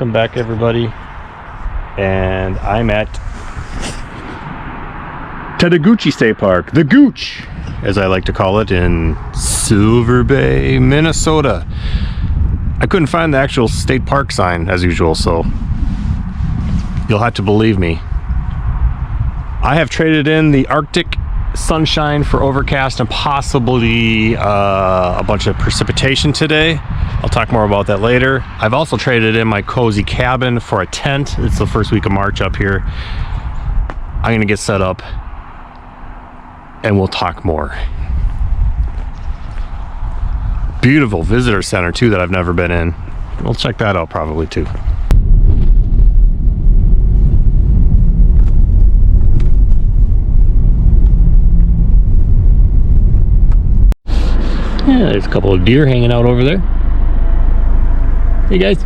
Welcome back, everybody. And I'm at Tettegouche State Park, the Gooch, as I like to call it, in Silver Bay, Minnesota. I couldn't find the actual state park sign as usual, so you'll have to believe me. I have traded in the Arctic sunshine for overcast and possibly a bunch of precipitation today. I'll talk more about that later. I've also traded in my cozy cabin for a tent. It's the first week of March up here. I'm gonna get set up and we'll talk more. Beautiful visitor center too that I've never been in. We'll check that out probably too. Yeah, there's a couple of deer hanging out over there. Hey guys.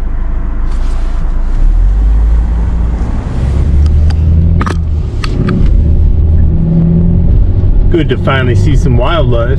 Good to finally see some wildlife.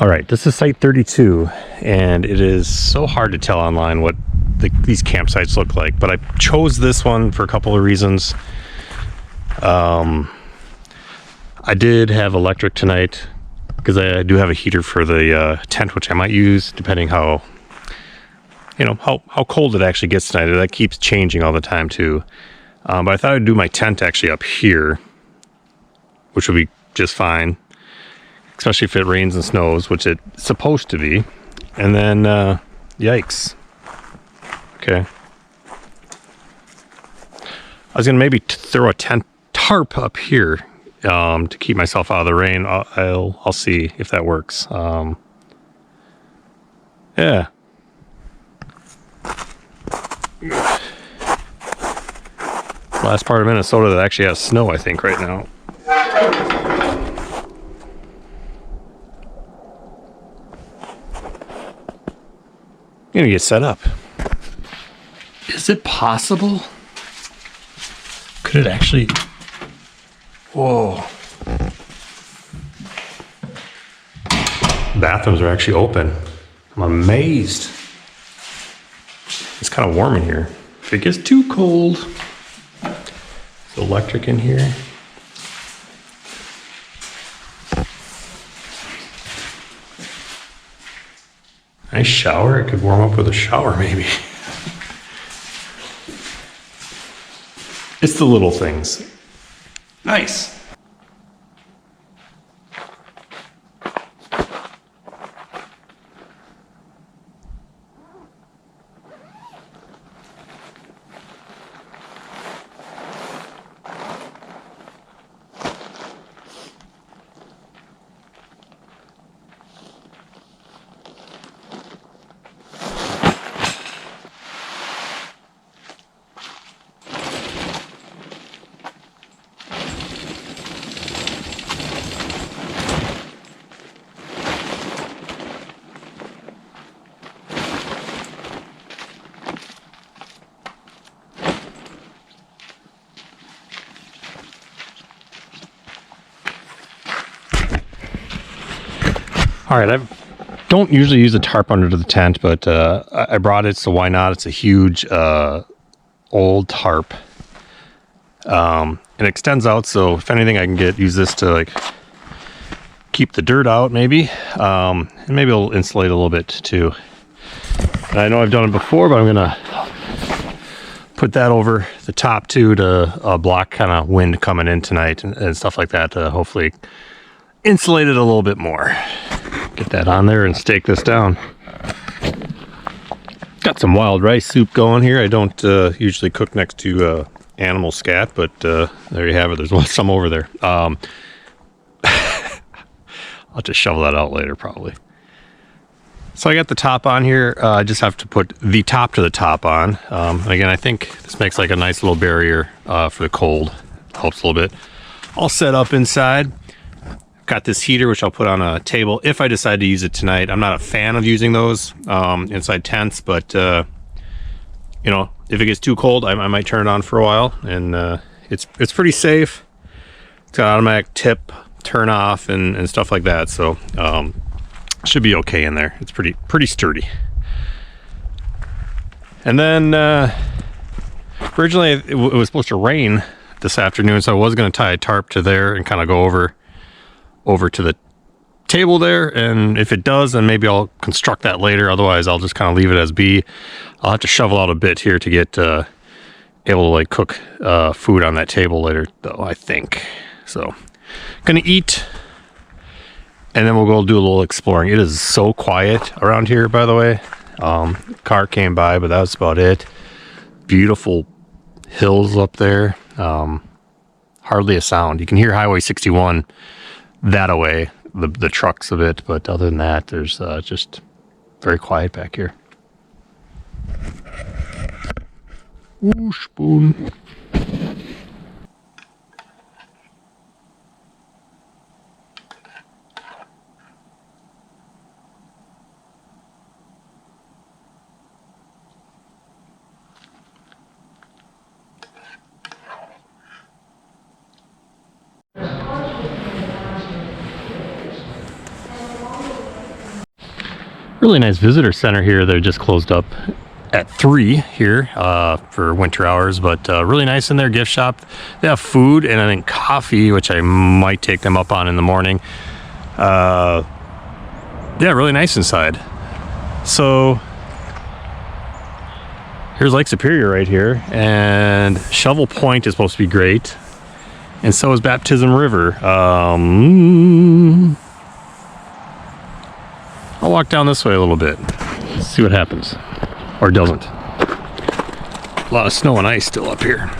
All right, this is site 32, and it is so hard to tell online what these campsites look like, but I chose this one for a couple of reasons. I did have electric tonight because I do have a heater for the tent, which I might use depending how cold it actually gets tonight. That keeps changing all the time too. But I thought I'd do my tent actually up here, which would be just fine. Especially if it rains and snows, which it's supposed to be. And then, yikes. Okay. I was gonna maybe throw a tent tarp up here to keep myself out of the rain. I'll see if that works. Yeah. Last part of Minnesota that actually has snow, I think, right now. I'm gonna get set up. Is it possible? Could it actually? Whoa. Bathrooms are actually open. I'm amazed. It's kind of warm in here. If it gets too cold, it's electric in here. Nice shower. I could warm up with a shower maybe. It's the little things. Nice. All right, I don't usually use a tarp under the tent, but I brought it, so why not? It's a huge old tarp. It extends out, so if anything, I can use this to like keep the dirt out, maybe, and maybe it'll insulate a little bit too. And I know I've done it before, but I'm gonna put that over the top too to block kind of wind coming in tonight and stuff like that to hopefully insulate it a little bit more. Get that on there and stake this down. Got some wild rice soup going here. I don't usually cook next to animal scat, but there you have it. There's some over there. I'll just shovel that out later probably. So I got the top on here. I just have to put the top to the top on. Again, I think this makes like a nice little barrier for the cold. Helps a little bit. All set up inside. Got this heater, which I'll put on a table if I decide to use it tonight. I'm not a fan of using those inside tents, but you know, if it gets too cold, I might turn it on for a while. And it's pretty safe. It's got automatic tip, turn off, and stuff like that. So should be okay in there. It's pretty sturdy. And then originally it was supposed to rain this afternoon, so I was going to tie a tarp to there and kind of go over to the table there, and if it does, then maybe I'll construct that later. Otherwise, I'll just kind of leave it as be. I'll have to shovel out a bit here to get able to like cook food on that table later, though, I think. So gonna eat, and then we'll go do a little exploring. It is so quiet around here, by the way. Car came by, but that was about it. Beautiful hills up there. Hardly a sound. You can hear Highway 61 that away, the trucks a bit, but other than that, there's just very quiet back here. Ooh, spoon. Really nice visitor center here. They're just closed up at 3 here for winter hours, but really nice in their gift shop. They have food and I think coffee, which I might take them up on in the morning. Yeah, really nice inside. So here's Lake Superior right here, and Shovel Point is supposed to be great, and so is Baptism River. I'll walk down this way a little bit, see what happens, or doesn't. A lot of snow and ice still up here.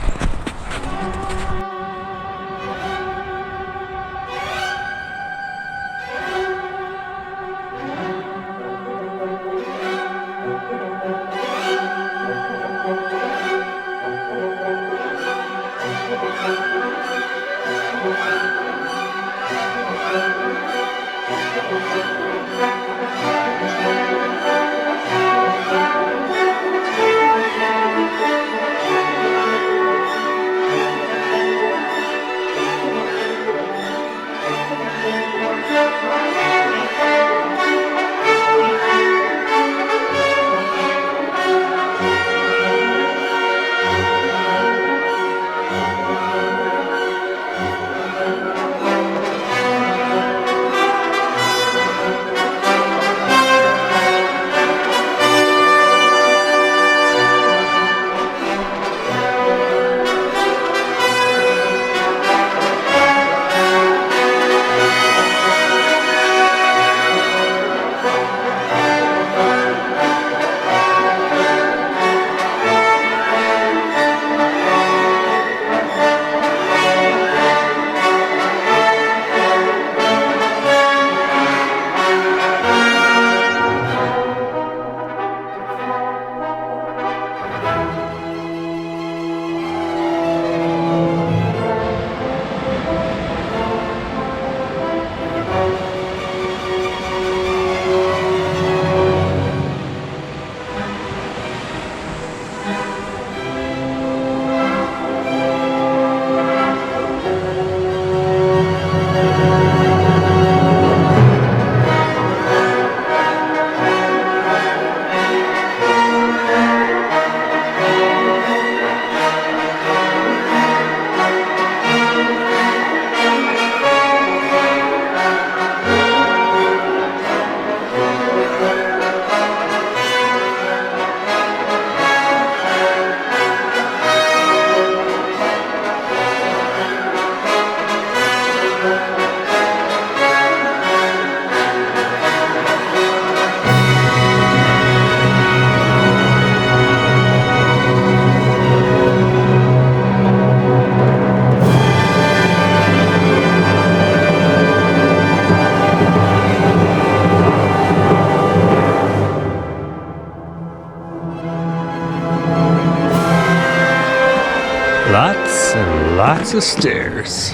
Lots and lots of stairs.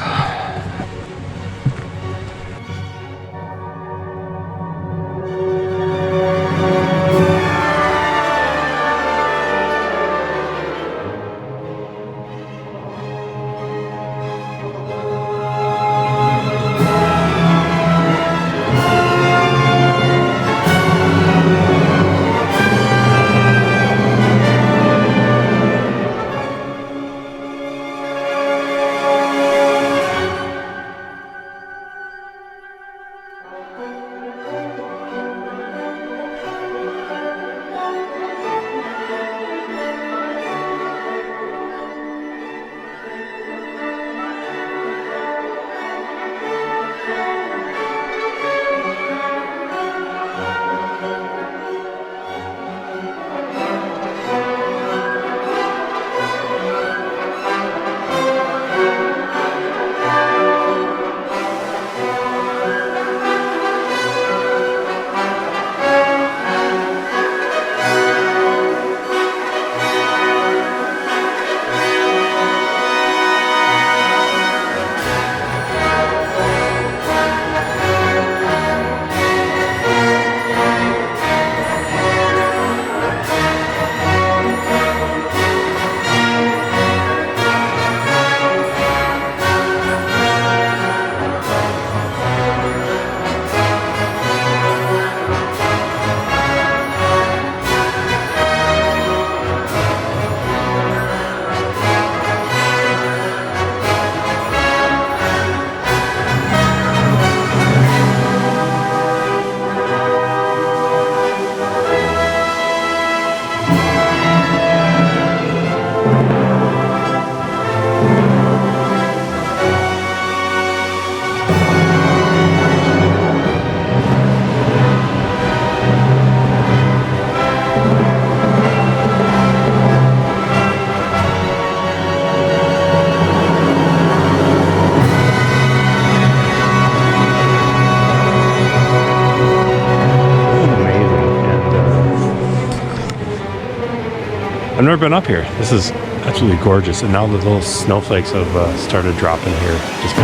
I've never been up here. This is absolutely gorgeous. And now the little snowflakes have started dropping here. Just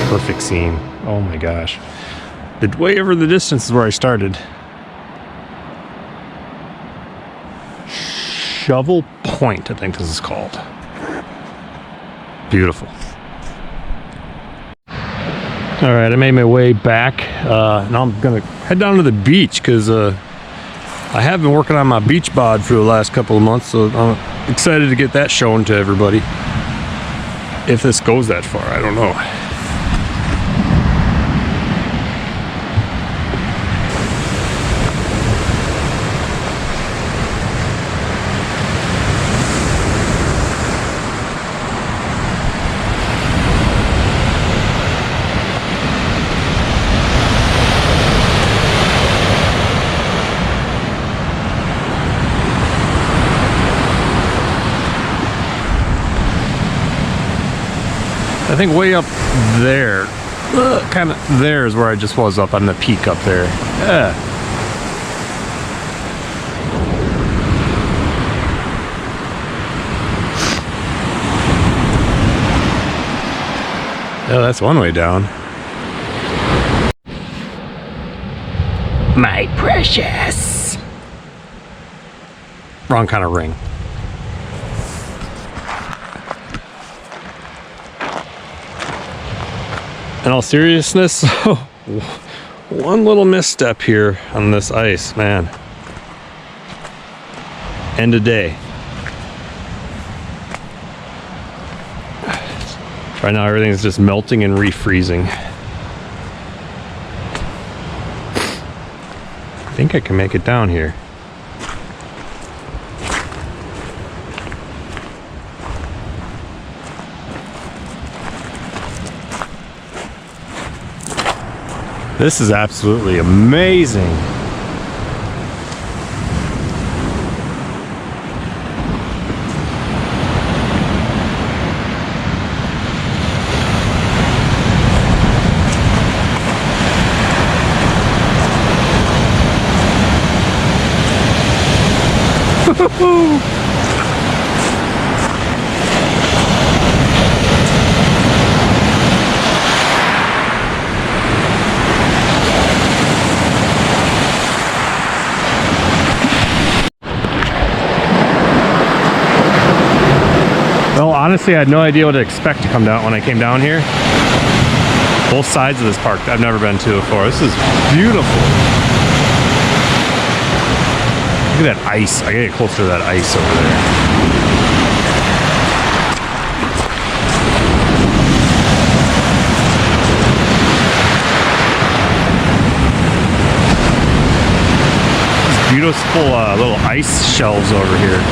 perfect scene. Oh my gosh. Way over the distance is where I started. Shovel Point, I think this is called. Beautiful. All right, I made my way back. Now I'm gonna head down to the beach because I have been working on my beach bod for the last couple of months, so I'm excited to get that shown to everybody. If this goes that far, I don't know. I think way up there, kind of there is where I just was up on the peak up there. Yeah. Oh, that's one way down. My precious. Wrong kind of ring. In all seriousness, one little misstep here on this ice, man. End of day. Right now everything's just melting and refreezing. I think I can make it down here. This is absolutely amazing. Honestly, I had no idea what to expect to come down when I came down here. Both sides of this park I've never been to before. This is beautiful. Look at that ice. I gotta get closer to that ice over there. Beautiful little ice shelves over here.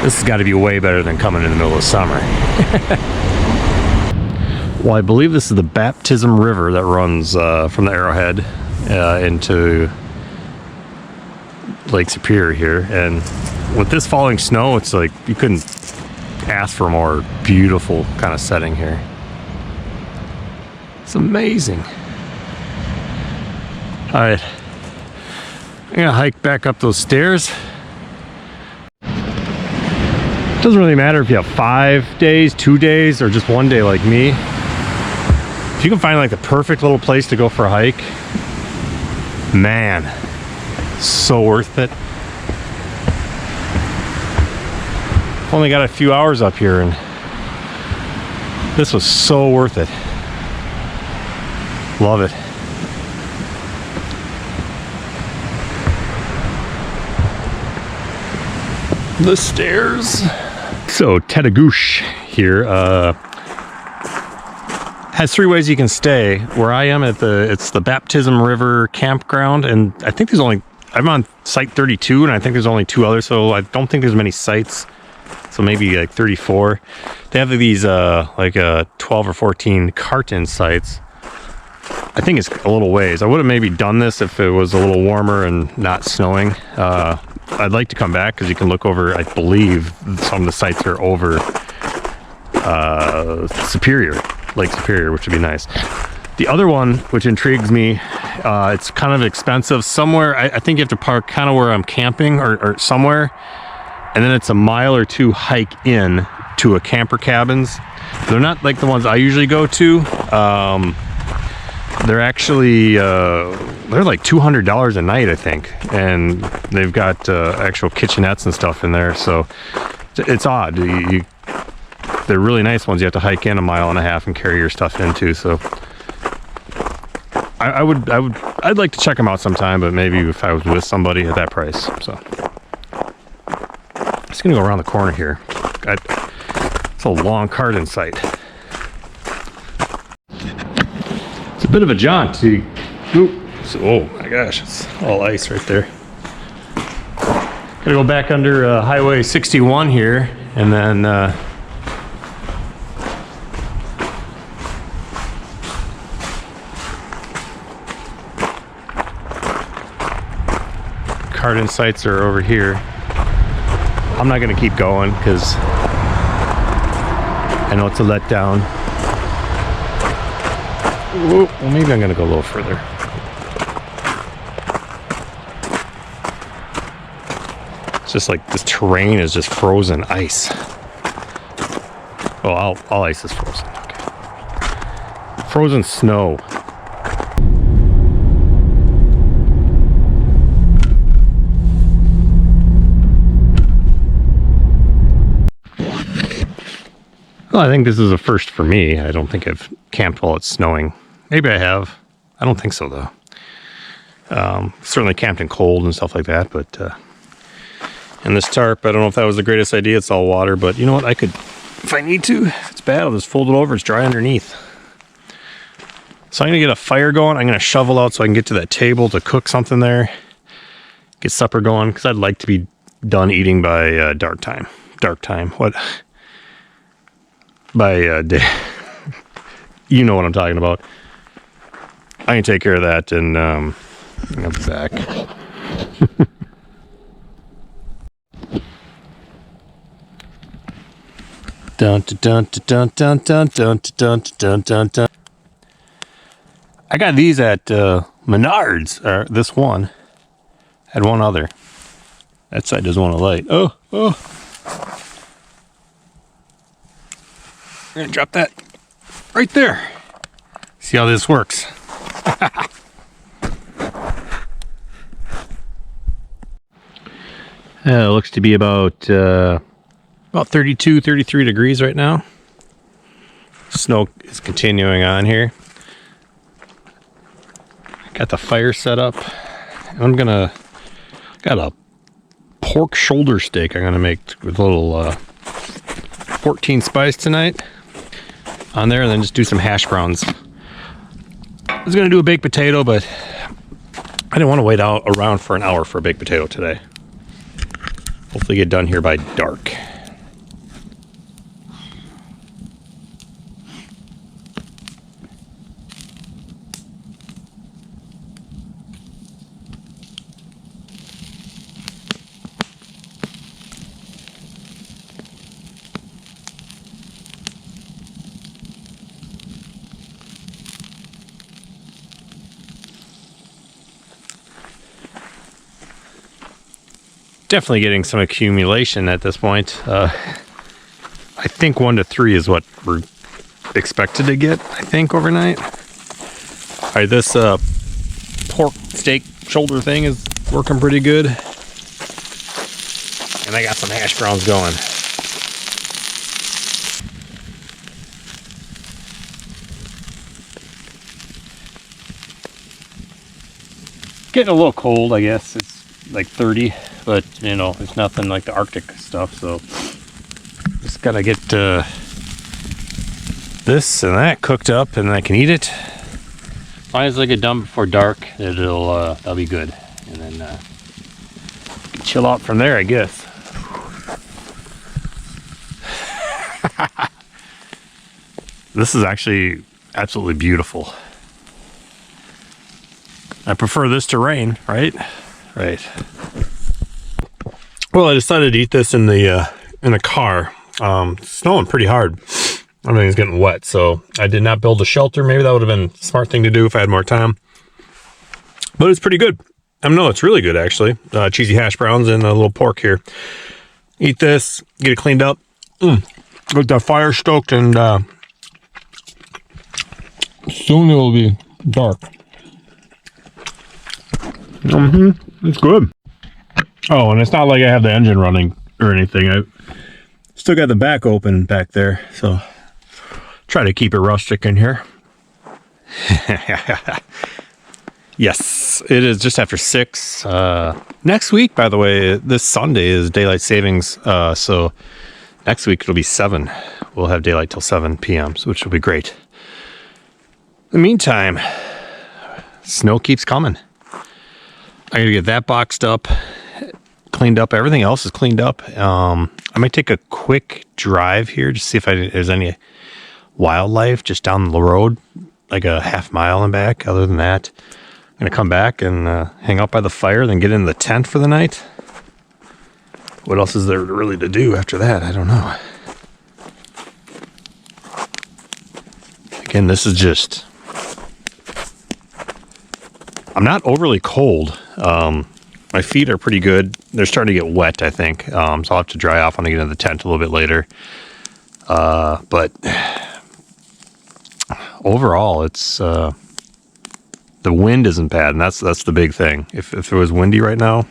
This has got to be way better than coming in the middle of summer. Well, I believe this is the Baptism River that runs from the Arrowhead into Lake Superior here. And with this falling snow, it's like you couldn't ask for a more beautiful kind of setting here. It's amazing. All right, I'm gonna hike back up those stairs. Doesn't really matter if you have 5 days, 2 days, or just 1 day like me. If you can find like the perfect little place to go for a hike, man, so worth it. Only got a few hours up here and this was so worth it. Love it. The stairs. So Tettegouche here has 3 ways you can stay. Where I am at it's the Baptism River campground, and I think I'm on site 32, and I think there's only 2 others, so I don't think there's many sites. So maybe like 34. They have these like 12 or 14 cart-in sites. I think it's a little ways. I would have maybe done this if it was a little warmer and not snowing. I'd like to come back because you can look over, I believe some of the sites are over Superior, Lake Superior, which would be nice. The other one, which intrigues me, it's kind of expensive. Somewhere, I think you have to park kind of where I'm camping or somewhere, and then it's a mile or 2 hike in to a camper cabins. They're not like the ones I usually go to. They're actually they're like $200 a night, I think, and they've got actual kitchenettes and stuff in there. So it's odd. They're really nice ones. You have to hike in 1.5 miles and carry your stuff into. So I'd like to check them out sometime, but maybe if I was with somebody at that price. So I'm just gonna go around the corner here. It's a long cart-in site. It's a bit of a jaunt. Oh my gosh, it's all ice right there. Gotta go back under Highway 61 here, and then cart-in sites are over here. I'm not gonna keep going because I know it's a letdown. Ooh, well, maybe I'm gonna go a little further. It's just like this terrain is just frozen ice. Oh, all ice is frozen. Okay. Frozen snow. Well, I think this is a first for me. I don't think I've camped while it's snowing. Maybe I have. I don't think so, though. Certainly camped in cold and stuff like that, but and this tarp, I don't know if that was the greatest idea. It's all water, but you know what? I could, if I need to, if it's bad, I'll just fold it over. It's dry underneath. So I'm going to get a fire going. I'm going to shovel out so I can get to that table to cook something there. Get supper going, because I'd like to be done eating by dark time. Dark time. What? By day. You know what I'm talking about. I can take care of that, and I'll be back. Dun dun dun dun dun dun dun dun dun dun. I got these at Menards. Or this one had one other. That side doesn't want to light. Oh. I'm gonna drop that right there. See how this works. It looks to be about 32, 33 degrees right now. Snow is continuing on here. Got the fire set up. Got a pork shoulder steak I'm gonna make with a little 14 spice tonight on there, and then just do some hash browns. I was gonna do a baked potato, but I didn't want to wait around for an hour for a baked potato today. Hopefully get done here by dark. Definitely getting some accumulation at this point. I think 1 to 3 is what we're expected to get, I think, overnight. All right, this pork steak shoulder thing is working pretty good. And I got some hash browns going. Getting a little cold, I guess. It's like 30, but you know, it's nothing like the Arctic stuff, so just gotta get this and that cooked up and I can eat it. As long as I get done before dark, that'll be good, and then chill out from there, I guess. This is actually absolutely beautiful. I prefer this to rain, right? Right. Well, I decided to eat this in the car. It's snowing pretty hard. Everything's getting wet, so I did not build a shelter. Maybe that would have been a smart thing to do if I had more time. But it's pretty good. No, it's really good, actually. Cheesy hash browns and a little pork here. Eat this, get it cleaned up. With the fire stoked, and soon it will be dark. It's good. Oh, and it's not like I have the engine running or anything. I still got the back open back there, so try to keep it rustic in here. Yes, it is just after 6. Next week, by the way, this Sunday is daylight savings, so next week it'll be 7. We'll have daylight till 7 p.m., so which will be great. In the meantime, snow keeps coming. I gotta get that boxed up, cleaned up. Everything else is cleaned up. I might take a quick drive here to see if there's any wildlife just down the road, like a half mile and back. Other than that, I'm gonna come back and hang out by the fire, then get in the tent for the night. What else is there really to do after that? I don't know. Again, this is just... I'm not overly cold. My feet are pretty good. They're starting to get wet, I think. So I'll have to dry off when I get into the tent a little bit later. But overall, it's the wind isn't bad, and that's the big thing. If it was windy right now,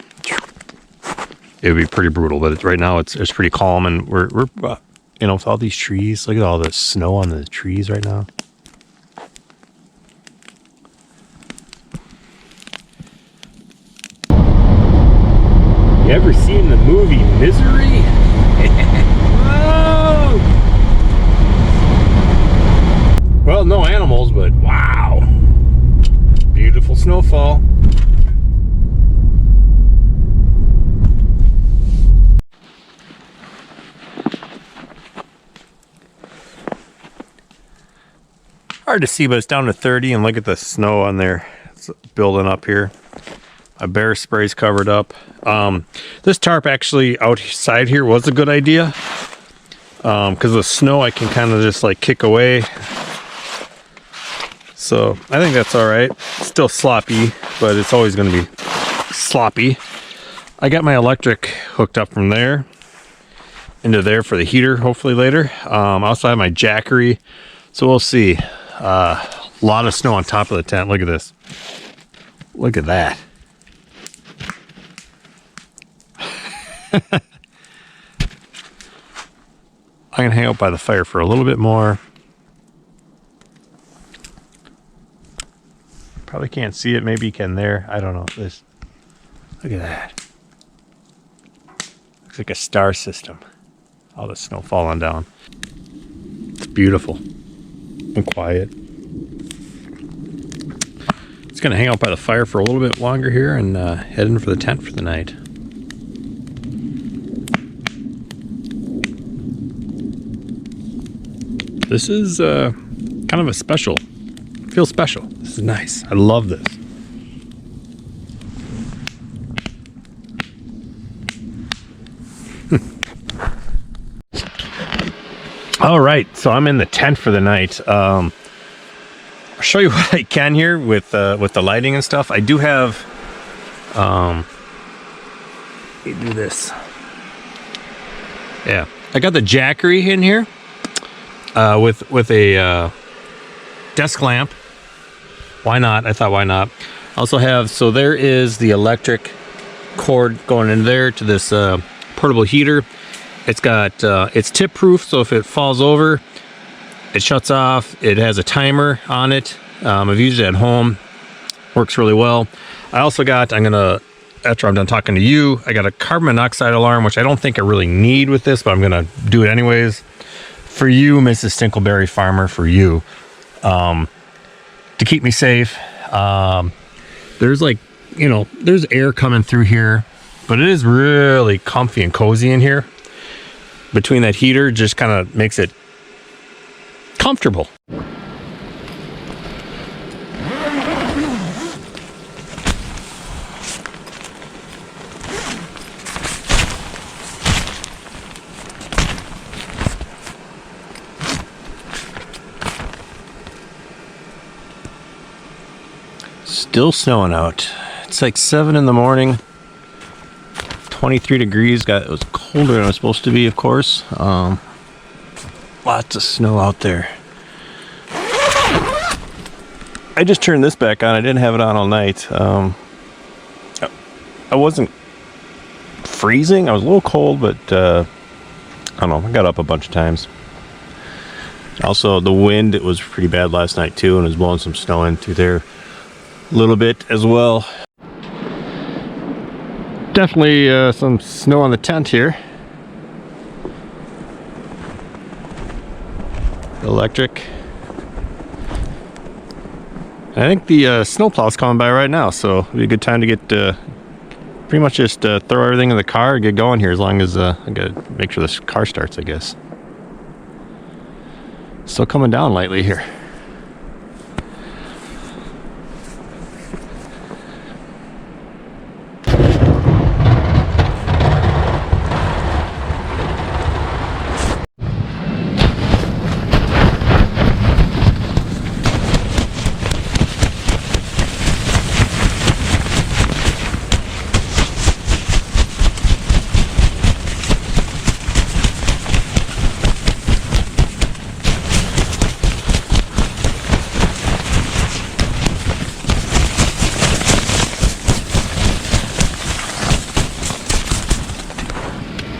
it would be pretty brutal. But right now, it's pretty calm, and we're you know, with all these trees. Look at all the snow on the trees right now. You ever seen the movie Misery? Whoa! Well, no animals, but wow. Beautiful snowfall. hard to see, but it's down to 30, and look at the snow on there. It's building up here. A bear spray's covered up. This tarp actually outside here was a good idea. Because the snow I can kind of just like kick away. So I think that's all right. It's still sloppy, but it's always going to be sloppy. I got my electric hooked up from there into there for the heater, hopefully later. I also have my jackery, so we'll see. A lot of snow on top of the tent. Look at this. Look at that. I'm gonna hang out by the fire for a little bit more. Probably can't see it. Maybe you can there. I don't know. This. Look at that. Looks like a star system. All the snow falling down. It's beautiful and quiet. It's gonna hang out by the fire for a little bit longer here and head in for the tent for the night. This is kind of a special. Feels special. This is nice. I love this. All right, so I'm in the tent for the night. I'll show you what I can here with the lighting and stuff. I do have. Let me do this. Yeah, I got the jackery in here. With a desk lamp. Why not? I thought, why not? I also have, so there is the electric cord going in there to this portable heater. It's got, it's tip proof, so if it falls over, it shuts off. It has a timer on it. I've used it at home. Works really well. I also got, after I'm done talking to you, I got a carbon monoxide alarm, which I don't think I really need with this, but I'm gonna do it anyways. For you, Mrs. Stinkleberry Farmer, for you, to keep me safe. There's like, you know, there's air coming through here, but it is really comfy and cozy in here. Between that heater, just kind of makes it comfortable. Still snowing out. It's like 7 in the morning. 23 degrees. It was colder than it was supposed to be, of course. Lots of snow out there. I just turned this back on. I didn't have it on all night. I wasn't freezing. I was a little cold, but I don't know. I got up a bunch of times. Also, the wind, it was pretty bad last night too, and it was blowing some snow in through there a little bit as well. Definitely some snow on the tent here. Electric. I think the snowplow's coming by right now, so it'll be a good time to get pretty much just throw everything in the car and get going here, as long as I gotta make sure this car starts, I guess. Still coming down lightly here.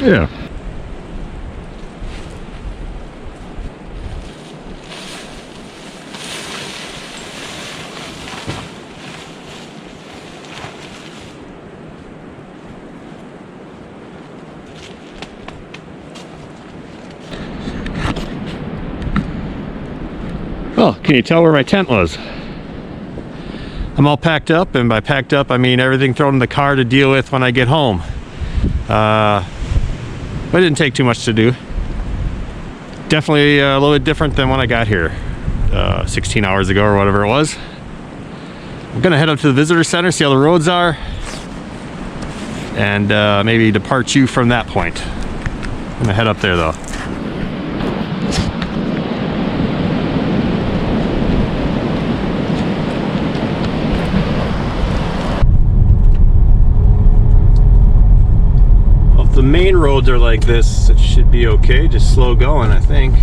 Yeah. Well, can you tell where my tent was? I'm all packed up, and by packed up I mean everything thrown in the car to deal with when I get home. But it didn't take too much to do. Definitely a little bit different than when I got here. 16 hours ago or whatever it was. I'm gonna head up to the visitor center, see how the roads are, and maybe depart you from that point. I'm gonna head up there though. Well, if the main roads are like this, it should be okay. Just slow going, I think.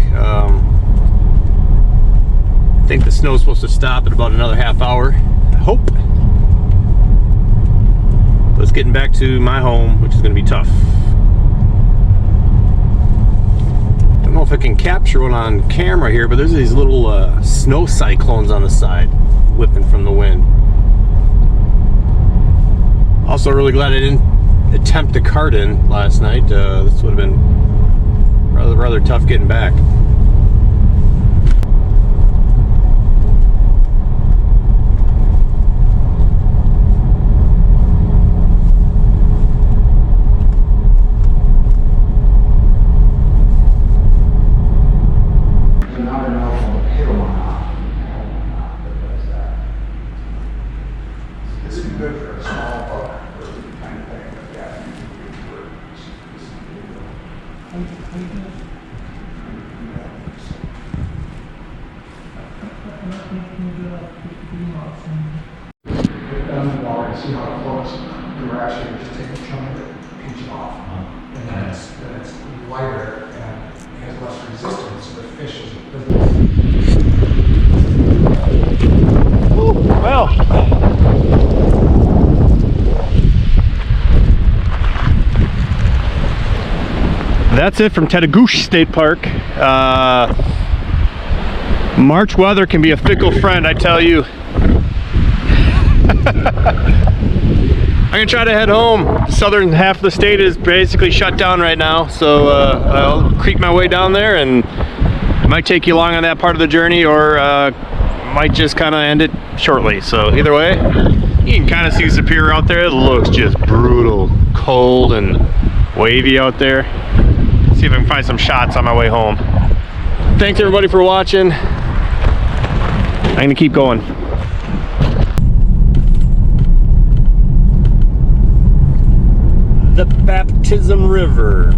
I think the snow's supposed to stop at about another half hour. I hope. But it's getting back to my home, which is going to be tough. Don't know if I can capture one on camera here, but there's these little snow cyclones on the side whipping from the wind. Also really glad I didn't attempt to cart in last night. This would have been rather tough getting back. See how it flows. We're actually just taking a chunk of it, pinch it off, and then it's lighter and it has less resistance, so the fish is. Well, that's it from Tettegouche State Park. March weather can be a fickle friend, I tell you. I'm gonna try to head home. The southern half of the state is basically shut down right now, so I'll creep my way down there, and it might take you long on that part of the journey, or might just kind of end it shortly. So either way, you can kind of see Superior out there. It looks just brutal, cold and wavy out there. See if I can find some shots on my way home. Thanks everybody for watching. I'm gonna keep going. The Baptism River.